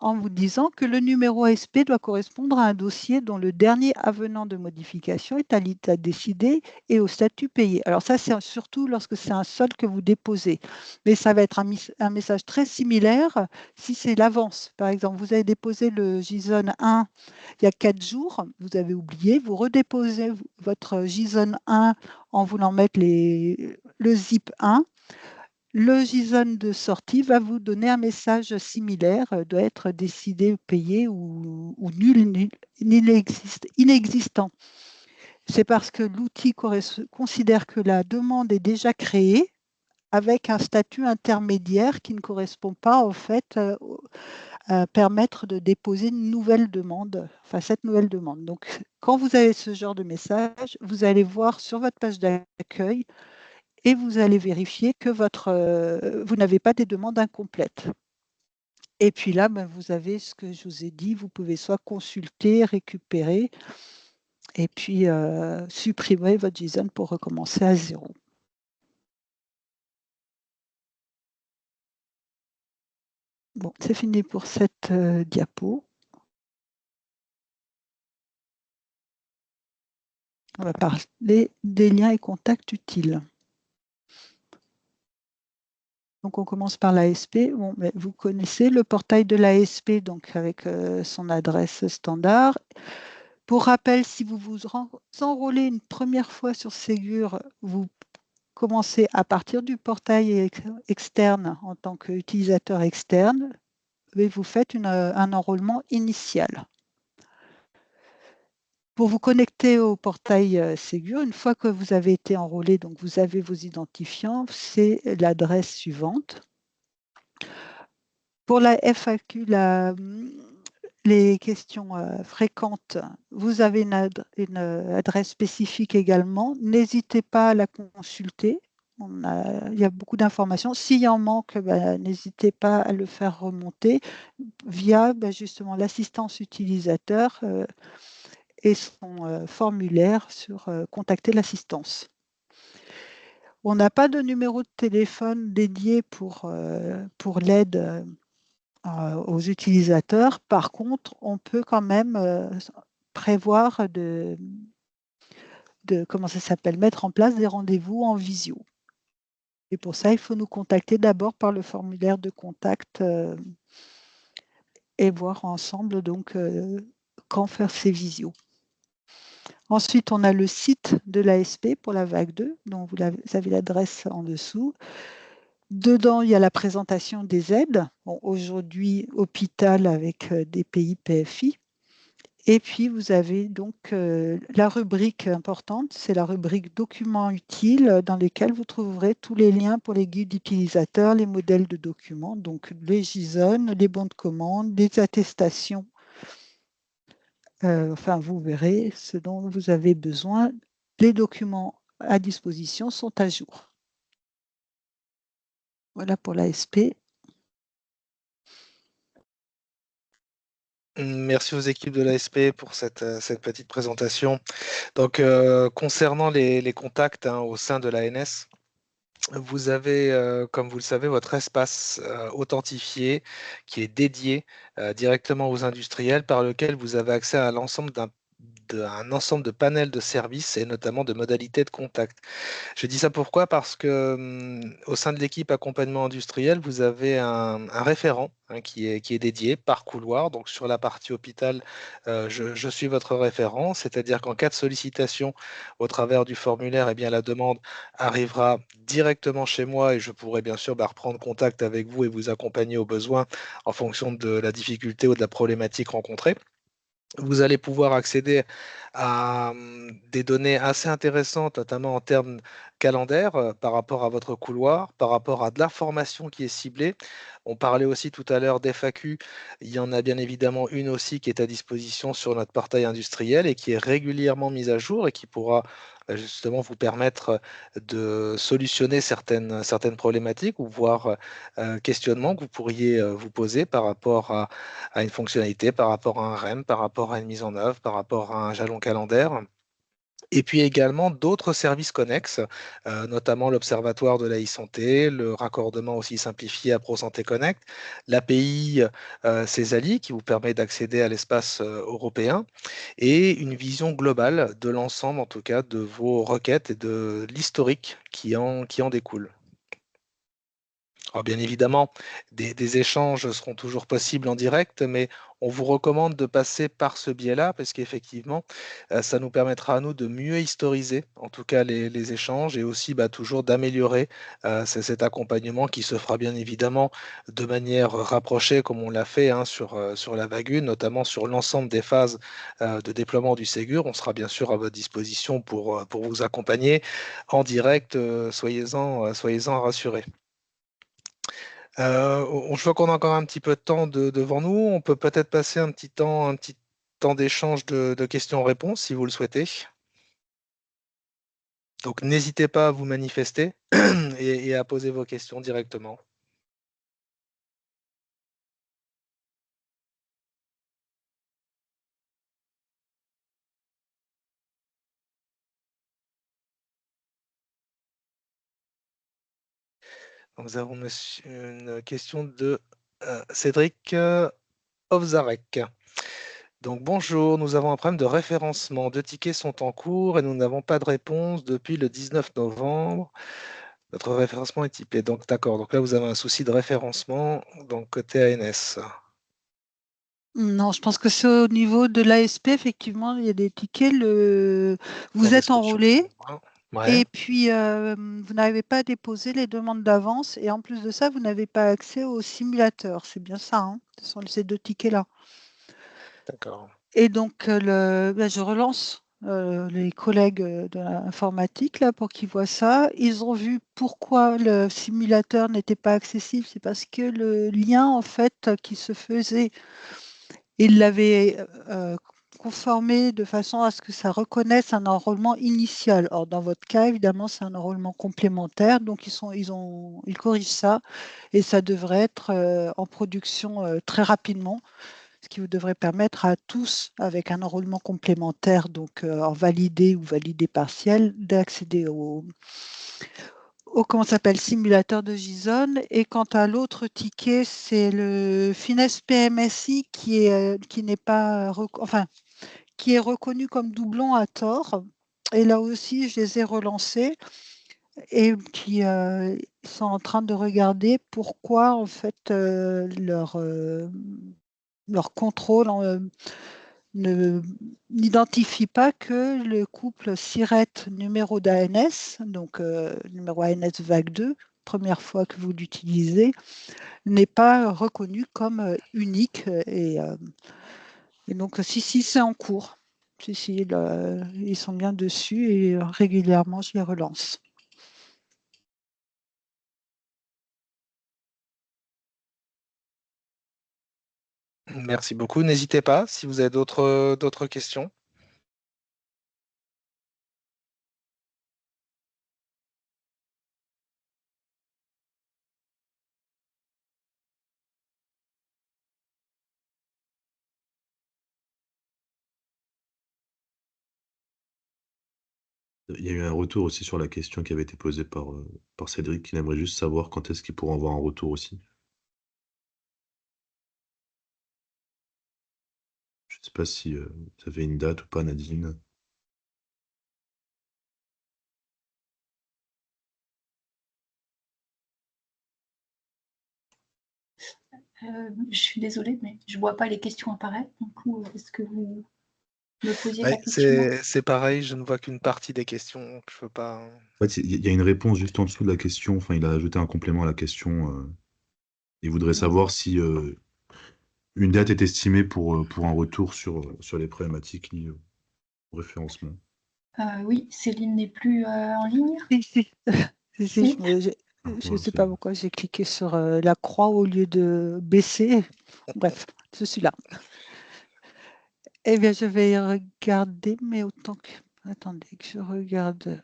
en vous disant que le numéro ASP doit correspondre à un dossier dont le dernier avenant de modification est à l'état décidé et au statut payé. Alors ça, c'est surtout lorsque c'est un solde que vous déposez. Mais ça va être un message très similaire si c'est l'avance. Par exemple, vous avez déposé le JSON 1 il y a 4 jours, vous avez oublié, vous redéposez votre JSON 1 en voulant mettre le zip 1. Le JSON de sortie va vous donner un message similaire, doit être décidé, payé ou nul, inexistant. C'est parce que l'outil considère que la demande est déjà créée avec un statut intermédiaire qui ne correspond pas en fait à permettre de déposer une nouvelle demande, enfin cette nouvelle demande. Donc quand vous avez ce genre de message, vous allez voir sur votre page d'accueil et vous allez vérifier que vous n'avez pas des demandes incomplètes. Et puis là, vous avez ce que je vous ai dit, vous pouvez soit consulter, récupérer, et puis supprimer votre JSON pour recommencer à zéro. Bon, c'est fini pour cette diapo. On va parler des liens et contacts utiles. Donc, on commence par l'ASP. Bon, vous connaissez le portail de l'ASP, donc avec son adresse standard. Pour rappel, si vous vous enrôlez une première fois sur Ségur, vous commencez à partir du portail externe en tant qu'utilisateur externe et vous faites un enrôlement initial. Pour vous connecter au portail Ségur, une fois que vous avez été enrôlé, donc vous avez vos identifiants, c'est l'adresse suivante. Pour la FAQ, les questions fréquentes, vous avez une adresse spécifique également. N'hésitez pas à la consulter. Il y a beaucoup d'informations. S'il en manque, n'hésitez pas à le faire remonter via justement l'assistance utilisateur et son formulaire sur contacter l'assistance. On n'a pas de numéro de téléphone dédié pour l'aide aux utilisateurs. Par contre, on peut quand même prévoir comment ça s'appelle, mettre en place des rendez-vous en visio. Et pour ça, il faut nous contacter d'abord par le formulaire de contact et voir ensemble donc quand faire ces visios. Ensuite, on a le site de l'ASP pour la vague 2, dont vous avez l'adresse en dessous. Dedans, il y a la présentation des aides. Bon, aujourd'hui, hôpital avec des pays PFI. Et puis, vous avez donc la rubrique importante, c'est la rubrique documents utiles dans lesquels vous trouverez tous les liens pour les guides utilisateurs, les modèles de documents, donc les JSON, les bons de commande, les attestations. Enfin, vous verrez ce dont vous avez besoin. Les documents à disposition sont à jour. Voilà pour l'ASP. Merci aux équipes de l'ASP pour cette petite présentation. Donc, concernant les contacts au sein de l'ANS, vous avez, comme vous le savez, votre espace authentifié qui est dédié directement aux industriels par lequel vous avez accès à l'ensemble d'un ensemble de panels de services et notamment de modalités de contact. Je dis ça pourquoi? Parce que au sein de l'équipe accompagnement industriel, vous avez un référent qui est dédié par couloir. Donc sur la partie hôpital, je suis votre référent, c'est-à-dire qu'en cas de sollicitation au travers du formulaire, eh bien, la demande arrivera directement chez moi et je pourrai bien sûr reprendre contact avec vous et vous accompagner au besoin en fonction de la difficulté ou de la problématique rencontrée. Vous allez pouvoir accéder à des données assez intéressantes, notamment en termes calendaires, par rapport à votre couloir, par rapport à de l'information qui est ciblée. On parlait aussi tout à l'heure d'FAQ. Il y en a bien évidemment une aussi qui est à disposition sur notre portail industriel et qui est régulièrement mise à jour et qui pourra justement vous permettre de solutionner certaines problématiques ou voire questionnements que vous pourriez vous poser par rapport à une fonctionnalité, par rapport à un REM, par rapport à une mise en œuvre, par rapport à un jalon calendaire. Et puis également d'autres services connexes, notamment l'Observatoire de la e-santé, le raccordement aussi simplifié à ProSanté Connect, l'API Césali qui vous permet d'accéder à l'espace européen et une vision globale de l'ensemble, en tout cas, de vos requêtes et de l'historique qui en découle. Alors bien évidemment, des échanges seront toujours possibles en direct, mais on vous recommande de passer par ce biais-là parce qu'effectivement, ça nous permettra à nous de mieux historiser, en tout cas les échanges et aussi bah, toujours d'améliorer cet accompagnement qui se fera bien évidemment de manière rapprochée comme on l'a fait hein, sur la vague 1, notamment sur l'ensemble des phases de déploiement du Ségur. On sera bien sûr à votre disposition pour vous accompagner en direct, soyez-en rassurés. Je vois qu'on a encore un petit peu de temps devant nous. On peut peut-être passer un petit temps d'échange de questions-réponses si vous le souhaitez. Donc n'hésitez pas à vous manifester et à poser vos questions directement. Donc, nous avons une question de Cédric Ovzarek. Donc bonjour, nous avons un problème de référencement. 2 tickets sont en cours et nous n'avons pas de réponse depuis le 19 novembre. Notre référencement est typé. Donc d'accord, donc là vous avez un souci de référencement donc côté ANS. Non, je pense que c'est au niveau de l'ASP, effectivement, il y a des tickets. Pour Vous êtes l'inscription du enrôlé membre. Ouais, et puis vous n'avez pas déposé les demandes d'avance et en plus de ça, vous n'avez pas accès au simulateur. C'est bien ça, hein. Ce sont ces 2 tickets-là. d'accord. Et donc, je relance les collègues de l'informatique là, pour qu'ils voient ça. Ils ont vu pourquoi le simulateur n'était pas accessible. C'est parce que le lien, en fait, qui se faisait, il l'avait conformé de façon à ce que ça reconnaisse un enrôlement initial. Or, dans votre cas, évidemment, c'est un enrôlement complémentaire. Donc, ils corrigent ça et ça devrait être en production très rapidement, ce qui vous devrait permettre à tous, avec un enrôlement complémentaire, donc en validé ou validé partiel, d'accéder au comment s'appelle, simulateur de JSON. Et quant à l'autre ticket, c'est le Finesse PMSI qui n'est pas, enfin, qui est reconnu comme doublon à tort. Et là aussi, je les ai relancés et qui sont en train de regarder pourquoi en fait leur contrôle n'identifie pas que le couple SIRET numéro d'ANS, donc numéro ANS vague 2, première fois que vous l'utilisez, n'est pas reconnu comme unique. Et donc, si, c'est en cours. Si, ils sont bien dessus et régulièrement, je les relance. Merci beaucoup. N'hésitez pas si vous avez d'autres questions. Il y a eu un retour aussi sur la question qui avait été posée par Cédric. Il aimerait juste savoir quand est-ce qu'il pourra avoir un retour aussi. Je ne sais pas si vous avez une date ou pas, Nadine. Je suis désolée, mais je ne vois pas les questions apparaître. Du coup, est-ce que vous me posiez la Ouais, question? c'est pareil, je ne vois qu'une partie des questions, donc je ne veux pas. En fait, il y a une réponse juste en dessous de la question. Enfin, il a ajouté un complément à la question. Il voudrait savoir si une date est estimée pour un retour sur les problématiques liées au référencement. Oui, Céline n'est plus en ligne. Si. Si. Je ne sais pas pourquoi j'ai cliqué sur la croix au lieu de baisser. Bref, je suis là. Eh bien, je vais regarder, mais autant que... Attendez, que je regarde.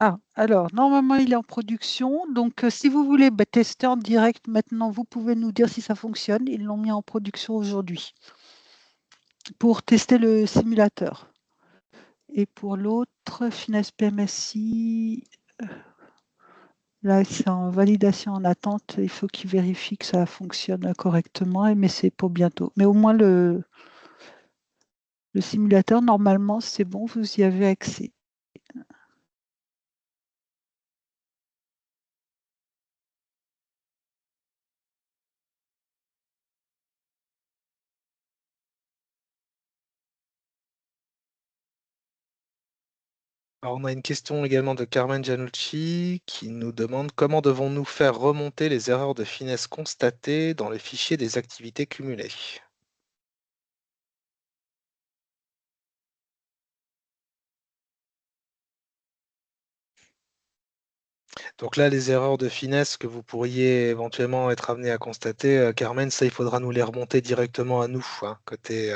Ah, alors, normalement, il est en production. Donc, si vous voulez tester en direct maintenant, vous pouvez nous dire si ça fonctionne. Ils l'ont mis en production aujourd'hui pour tester le simulateur. Et pour l'autre, Finesse PMSI, là, c'est en validation en attente. Il faut qu'ils vérifient que ça fonctionne correctement, mais c'est pour bientôt. Mais au moins, le simulateur, normalement, c'est bon, vous y avez accès. Alors, on a une question également de Carmen Giannucci qui nous demande comment devons-nous faire remonter les erreurs de finesse constatées dans les fichiers des activités cumulées. Donc là, les erreurs de finesse que vous pourriez éventuellement être amené à constater, Carmen, ça, il faudra nous les remonter directement à nous, hein, côté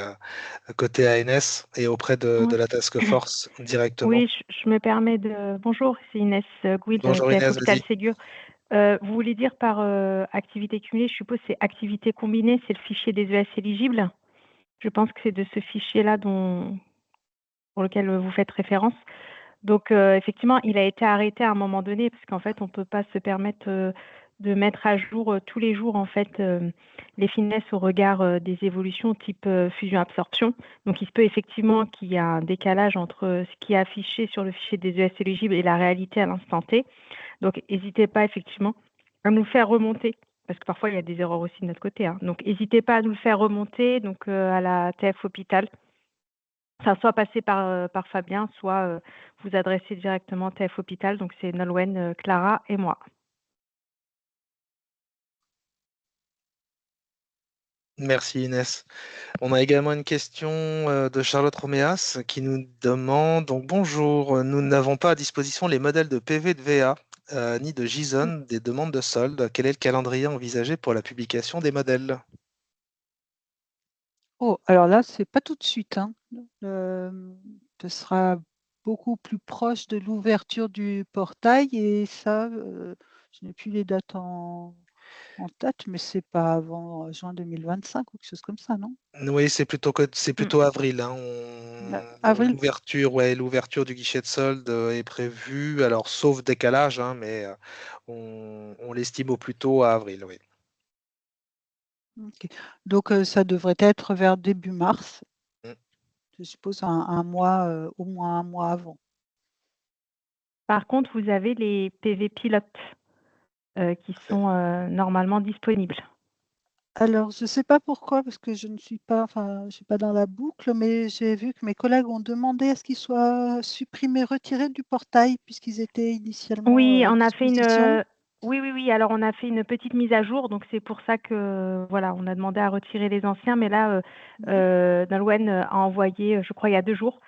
ANS et auprès de Oui, la task force directement. oui, je me permets de... Bonjour, c'est Inès Gouil, Bonjour TF Inès, Hôpital vas-y. Ségur. Vous voulez dire par activité cumulée, je suppose c'est activité combinée, c'est le fichier des ES éligibles. Je pense que c'est de ce fichier-là pour lequel vous faites référence. Donc, effectivement, il a été arrêté à un moment donné parce qu'en fait, on ne peut pas se permettre de mettre à jour tous les jours en fait les finesses au regard des évolutions type fusion-absorption. Donc, il se peut effectivement qu'il y ait un décalage entre ce qui est affiché sur le fichier des ES éligibles et la réalité à l'instant T. Donc, n'hésitez pas effectivement à nous le faire remonter parce que parfois, il y a des erreurs aussi de notre côté, hein. Donc, n'hésitez pas à nous le faire remonter donc, à la TF Hôpital. Enfin, soit passer par Fabien, soit vous adresser directement TF Hôpital. Donc, c'est Nolwenn, Clara et moi. Merci Inès. On a également une question de Charlotte Roméas qui nous demande, donc bonjour, nous n'avons pas à disposition les modèles de PV de VA ni de JSON des demandes de solde. Quel est le calendrier envisagé pour la publication des modèles? Oh, alors là, c'est pas tout de suite, hein. Ce sera beaucoup plus proche de l'ouverture du portail et ça, je n'ai plus les dates en tête, mais c'est pas avant juin 2025 ou quelque chose comme ça, non? Oui, c'est Mm. plutôt avril, hein. Avril. L'ouverture du guichet de solde est prévue, alors sauf décalage, hein, mais on l'estime au plus tôt à avril, oui. Ok. Donc, ça devrait être vers début mars, Mm. je suppose un mois, au moins un mois avant. Par contre, vous avez les PV pilotes qui sont normalement disponibles. Alors, je ne sais pas pourquoi, parce que je ne suis pas, enfin, je suis pas dans la boucle, mais j'ai vu que mes collègues ont demandé à ce qu'ils soient supprimés, retirés du portail, puisqu'ils étaient initialement Oui, à on a fait disposition. oui. Alors, on a fait une petite mise à jour. Donc, c'est pour ça que, voilà, on a demandé à retirer les anciens. Mais là, Nolwenn a envoyé, je crois, il y a 2 jours,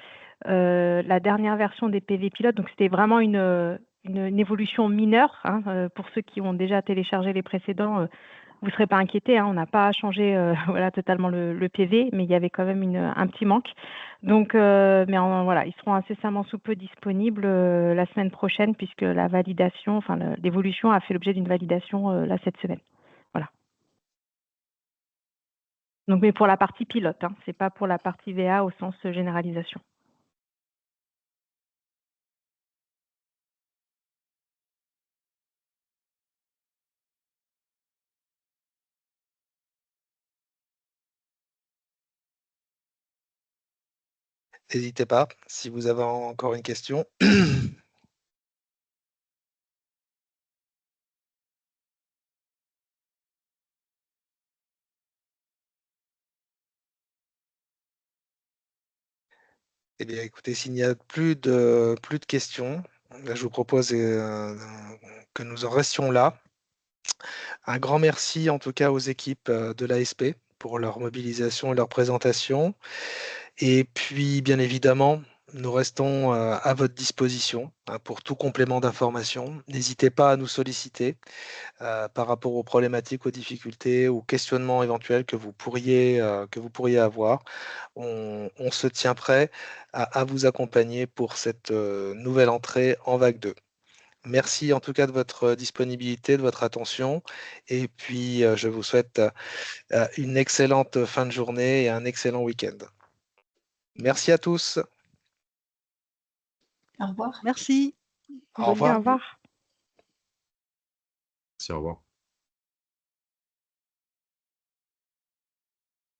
la dernière version des PV pilotes. Donc, c'était vraiment une évolution mineure, hein, pour ceux qui ont déjà téléchargé les précédents. Vous ne serez pas inquiétés, hein, on n'a pas changé voilà, totalement le PV, mais il y avait quand même un petit manque. Donc, voilà, ils seront incessamment sous peu disponibles la semaine prochaine, puisque la validation, enfin l'évolution a fait l'objet d'une validation là cette semaine. Voilà. Donc, mais pour la partie pilote, hein, c'est pas pour la partie VA au sens généralisation. N'hésitez pas si vous avez encore une question. Eh bien, écoutez, s'il n'y a plus de questions, je vous propose que nous en restions là. Un grand merci en tout cas aux équipes de l'ASP pour leur mobilisation et leur présentation. Et puis, bien évidemment, nous restons à votre disposition hein, pour tout complément d'information. N'hésitez pas à nous solliciter par rapport aux problématiques, aux difficultés, aux questionnements éventuels que vous pourriez avoir. On se tient prêt à vous accompagner pour cette nouvelle entrée en vague 2. Merci en tout cas de votre disponibilité, de votre attention. Et puis, je vous souhaite une excellente fin de journée et un excellent week-end. Merci à tous. Au revoir. Merci. Au Bonne nuit, revoir. au revoir. Merci, au revoir.